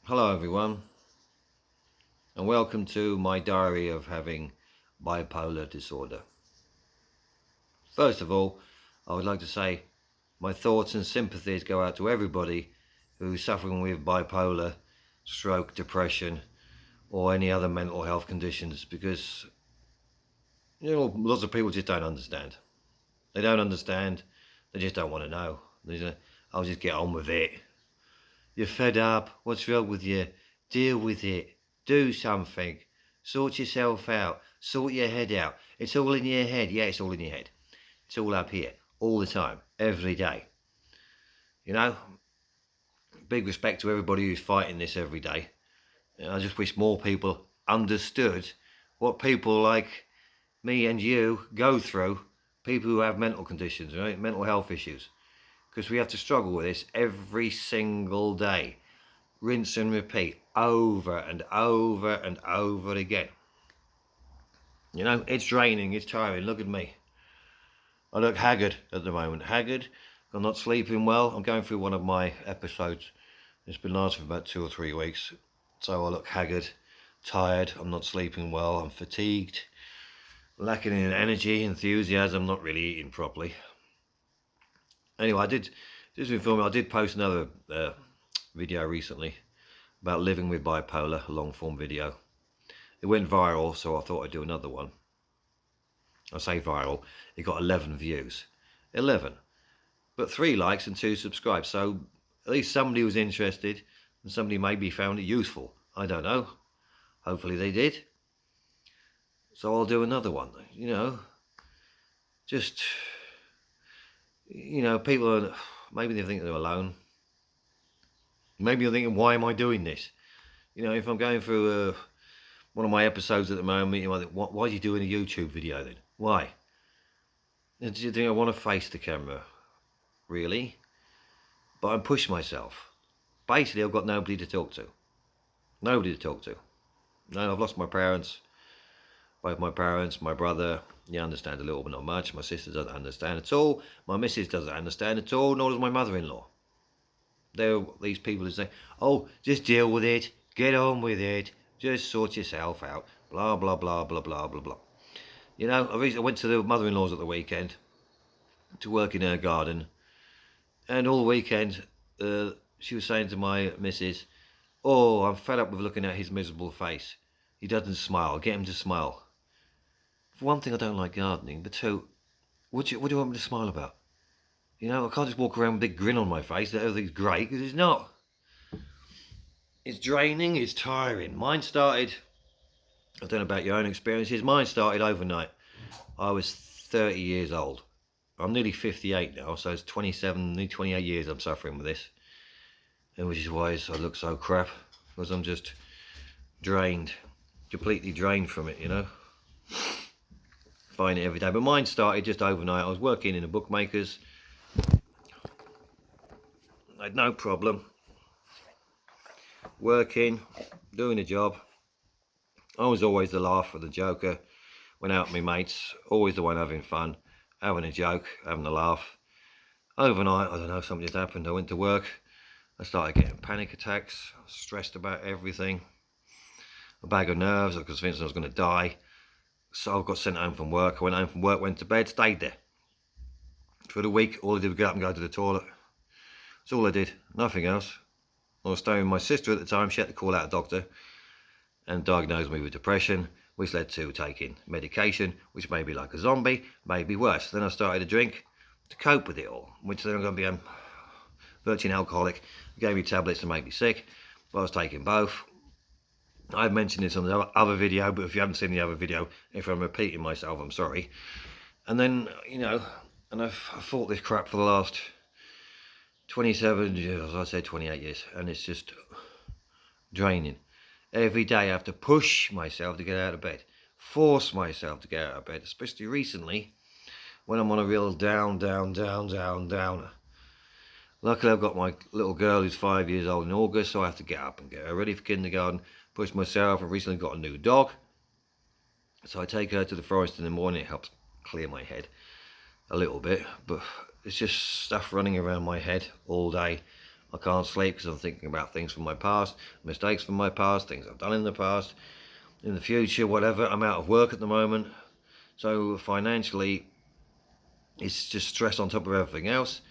Hello everyone, and welcome to my diary of having bipolar disorder. First of all, I would like to say my thoughts and sympathies go out to everybody who's suffering with bipolar, stroke, depression, or any other mental health conditions, because lots of people just don't understand. They don't understand, they just don't want to know. I'll just get on with it. You're fed up, what's wrong with you? Deal with it. Do something. Sort yourself out. Sort your head out. It's all in your head. Yeah, it's all in your head. It's all up here. All the time. Every day. You know? Big respect to everybody who's fighting this every day. I just wish more people understood what people like me and you go through. People who have mental conditions, right? Mental health issues. Because we have to struggle with this every single day. Rinse and repeat over and over and over again. You know, it's draining, it's tiring. Look at me. I look haggard at the moment. Haggard. I'm not sleeping well. I'm going through one of my episodes. It's been lasting for about 2 or 3 weeks. So I look haggard, tired. I'm not sleeping well. I'm fatigued, lacking in energy, enthusiasm, not really eating properly. Anyway, I did post another video recently about living with bipolar, a long form video. It went viral, so I thought I'd do another one. I say viral, it got 11 views. 11. But 3 likes and 2 subscribes, so at least somebody was interested and somebody maybe found it useful. I don't know. Hopefully they did. So I'll do another one, just, people are, maybe they think they're alone. Maybe you're thinking, why am I doing this? If I'm going through one of my episodes at the moment, you might think, why are you doing a YouTube video then? Why? Do you think I want to face the camera? Really? But I'm pushing myself. Basically, I've got nobody to talk to. Nobody to talk to. No, I've lost my parents. Both my parents, my brother, you understand a little but not much. My sister doesn't understand at all. My missus doesn't understand at all, nor does my mother-in-law. They're these people who say, oh, just deal with it, get on with it, just sort yourself out, blah, blah, blah, blah, blah, blah, blah. I went to the mother-in-law's at the weekend to work in her garden, and all the weekend she was saying to my missus, oh, I'm fed up with looking at his miserable face. He doesn't smile, get him to smile. For one thing, I don't like gardening, but two, what do you want me to smile about? I can't just walk around with a big grin on my face that everything's great, because it's not. It's draining, it's tiring. Mine started, I don't know about your own experiences, mine started overnight. I was 30 years old. I'm nearly 58 now, so it's 27, nearly 28 years I'm suffering with this. And which is why I look so crap, because I'm just drained, completely drained from it, Find it every day. But mine started just overnight. I was working in a bookmaker's. I had no problem working, doing a job. I was always the laugher, the joker. Went out with my mates, always the one having fun, having a joke, having a laugh. Overnight, I don't know, something just happened. I went to work. I started getting panic attacks, stressed about everything. A bag of nerves, I was convinced I was going to die. So I got sent home from work. I went home from work, went to bed, stayed there. For the week, all I did was get up and go to the toilet. That's all I did, nothing else. I was staying with my sister at the time. She had to call out a doctor and diagnosed me with depression, which led to taking medication, which made me like a zombie, maybe worse. Then I started to drink to cope with it all, which then I'm going to be a virgin alcoholic. They gave me tablets to make me sick, but I was taking both. I've mentioned this on the other video, but if you haven't seen the other video, if I'm repeating myself, I'm sorry. And then, and I've fought this crap for the last 27 years, I said 28 years, and it's just draining. Every day I have to push myself to get out of bed, force myself to get out of bed, especially recently when I'm on a real downer. Luckily I've got my little girl who's 5 years old in August, so I have to get up and get her ready for kindergarten, push myself. I've recently got a new dog, so I take her to the forest in the morning. It helps clear my head a little bit, but it's just stuff running around my head all day, I can't sleep because I'm thinking about things from my past, mistakes from my past, things I've done in the past, in the future, whatever. I'm out of work at the moment, so financially it's just stress on top of everything else.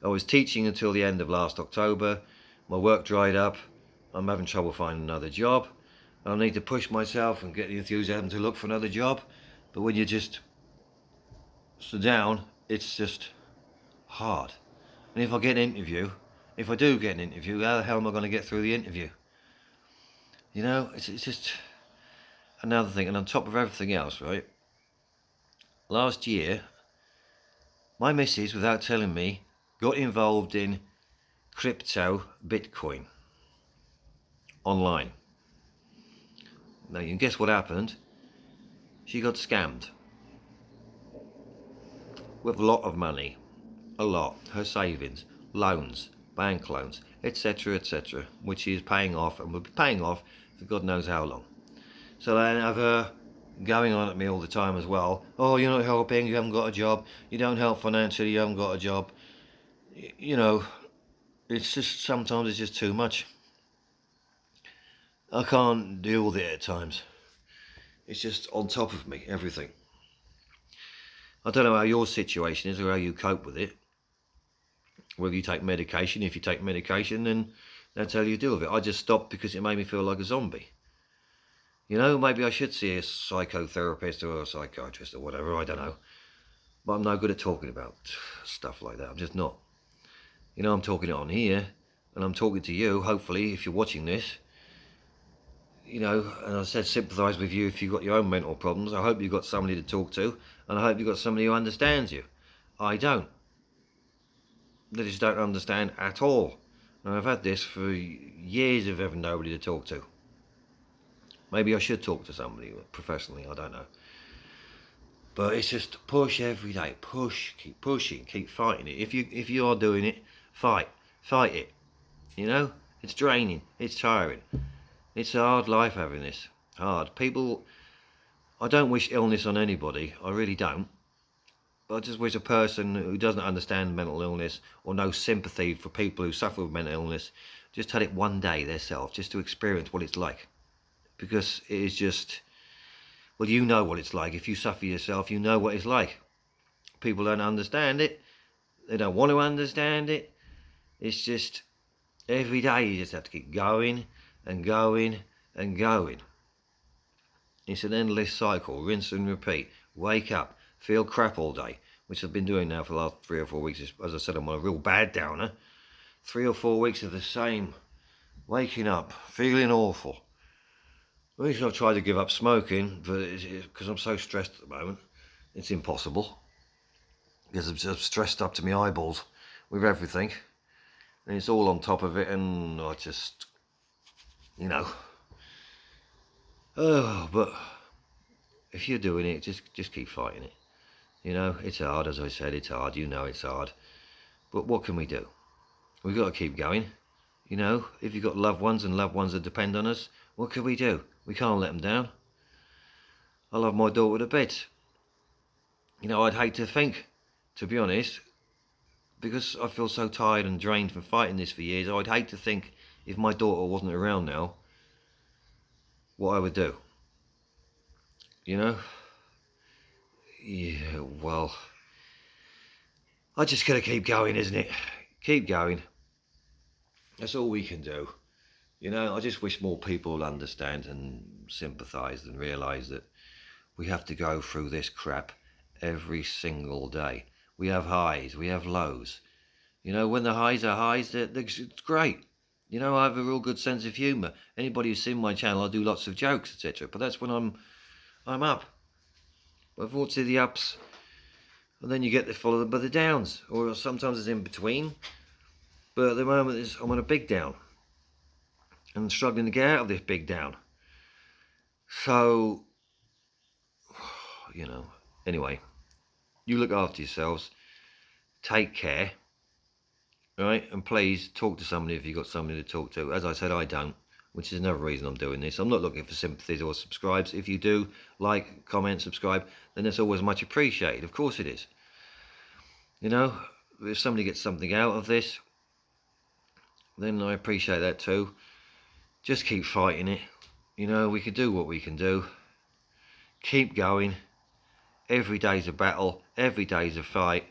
I was teaching until the end of last October. My work dried up. I'm having trouble finding another job. I need to push myself and get the enthusiasm to look for another job. But when you just sit down, it's just hard. And if I get an interview, if I do get an interview, how the hell am I going to get through the interview? You know, it's just another thing. And on top of everything else, right? Last year, my missus, without telling me, got involved in crypto Bitcoin online. Now you can guess what happened. She got scammed with a lot of money, a lot, her savings, loans, bank loans, etc, etc, which she is paying off and will be paying off for God knows how long. So I have her going on at me all the time as well. Oh, you're not helping, you haven't got a job, you don't help financially, you haven't got a job. You know, it's just, sometimes it's just too much. I can't deal with it at times. It's just on top of me, everything. I don't know how your situation is or how you cope with it. Whether you take medication, if you take medication, then that's how you deal with it. I just stopped because it made me feel like a zombie. You know, maybe I should see a psychotherapist or a psychiatrist or whatever, I don't know. But I'm no good at talking about stuff like that. I'm just not. You know, I'm talking it on here, and I'm talking to you, hopefully, if you're watching this. You know, and I said sympathise with you if you've got your own mental problems. I hope you've got somebody to talk to, and I hope you've got somebody who understands you. I don't. They just don't understand at all. And I've had this for years of having nobody to talk to. Maybe I should talk to somebody professionally, I don't know. But it's just push every day, push, keep pushing, keep fighting it. If you are doing it, fight it. You know, it's draining, it's tiring. It's a hard life having this. Hard. People, I don't wish illness on anybody, I really don't. I just wish a person who doesn't understand mental illness or no sympathy for people who suffer with mental illness just had it one day themselves, just to experience what it's like. Because it is just, well, you know what it's like. If you suffer yourself, you know what it's like. People don't understand it. They don't want to understand it. It's just, every day you just have to keep going and going and going. It's an endless cycle, rinse and repeat. Wake up, feel crap all day, which I've been doing now for the last 3 or 4 weeks. As I said, I'm on a real bad downer. 3 or 4 weeks of the same. Waking up, feeling awful. The reason I've tried to give up smoking, but because I'm so stressed at the moment, it's impossible. Because I'm just stressed up to my eyeballs with everything. And it's all on top of it, and I just, you know. Oh, but if you're doing it, just keep fighting it. You know, it's hard, as I said, it's hard. You know it's hard. But what can we do? We've got to keep going. You know, if you've got loved ones and loved ones that depend on us, what can we do? We can't let them down. I love my daughter to bits. You know, I'd hate to think, to be honest, because I feel so tired and drained from fighting this for years, I'd hate to think if my daughter wasn't around now, what I would do. You know? Yeah, well, I just gotta keep going, isn't it? Keep going. That's all we can do. You know, I just wish more people would understand and sympathise and realise that we have to go through this crap every single day. We have highs, we have lows. You know, when the highs are highs, it's great. You know, I have a real good sense of humour. Anybody who's seen my channel, I do lots of jokes, etc. But that's when I'm up. But unfortunately, the ups, and then you get followed by the downs, or sometimes it's in between. But at the moment, I'm on a big down, and I'm struggling to get out of this big down. So, you know, anyway, you look after yourselves, take care, right? And please talk to somebody if you've got somebody to talk to. As I said, I don't, which is another reason I'm doing this. I'm not looking for sympathies or subscribes. If you do like, comment, subscribe, then it's always much appreciated. Of course it is. You know, if somebody gets something out of this, then I appreciate that too. Just keep fighting it. You know, we can do what we can do. Keep going. Every day's a battle. Every day's a fight.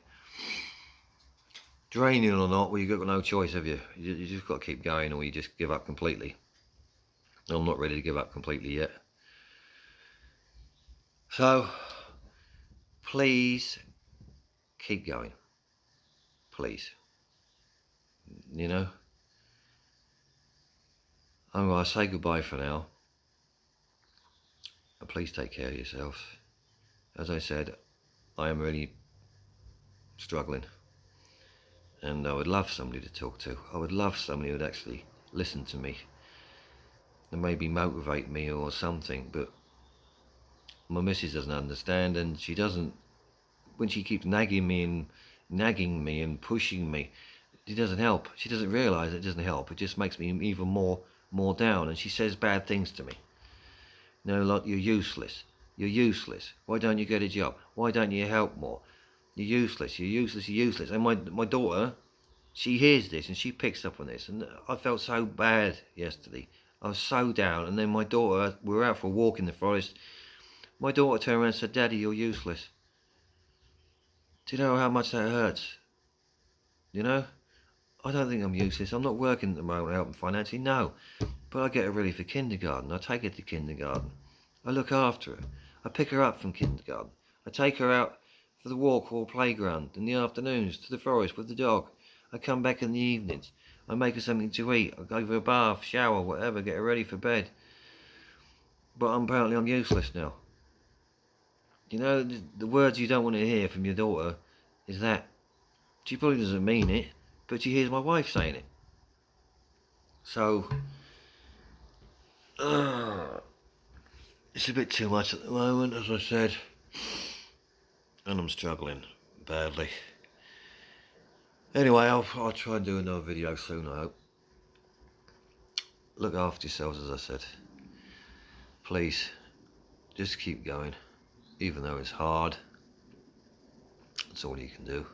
Draining or not, well, you've got no choice, have you? You just got to keep going, or you just give up completely. I'm not ready to give up completely yet. So, please keep going. Please. You know? I'm going to say goodbye for now. And please take care of yourselves. As I said, I am really struggling. And I would love somebody to talk to. I would love somebody who would actually listen to me and maybe motivate me or something. But my missus doesn't understand, and she doesn't, when she keeps nagging me and pushing me, it doesn't help. She doesn't realise it doesn't help. It just makes me even more down. And she says bad things to me. You know, like, you're useless. You're useless. Why don't you get a job? Why don't you help more? You're useless. You're useless. You're useless. And my daughter, she hears this and she picks up on this. And I felt so bad yesterday. I was so down. And then my daughter, we were out for a walk in the forest. My daughter turned around and said, "Daddy, you're useless." Do you know how much that hurts? You know? I don't think I'm useless. I'm not working at the moment helping financially, no. But I get her ready for kindergarten. I take her to kindergarten. I look after her. I pick her up from kindergarten. I take her out for the walk or playground in the afternoons, to the forest with the dog. I come back in the evenings. I make her something to eat. I give her a bath, shower, whatever, get her ready for bed. But apparently I'm useless now. You know, the words you don't want to hear from your daughter is that. She probably doesn't mean it, but she hears my wife saying it. So, it's a bit too much at the moment, as I said. And I'm struggling badly. Anyway, I'll try and do another video soon, I hope. Look after yourselves, as I said. Please, just keep going. Even though it's hard. That's all you can do.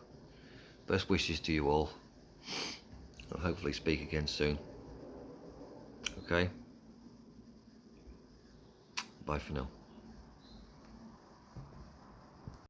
Best wishes to you all. I'll hopefully speak again soon. Okay? Bye for now.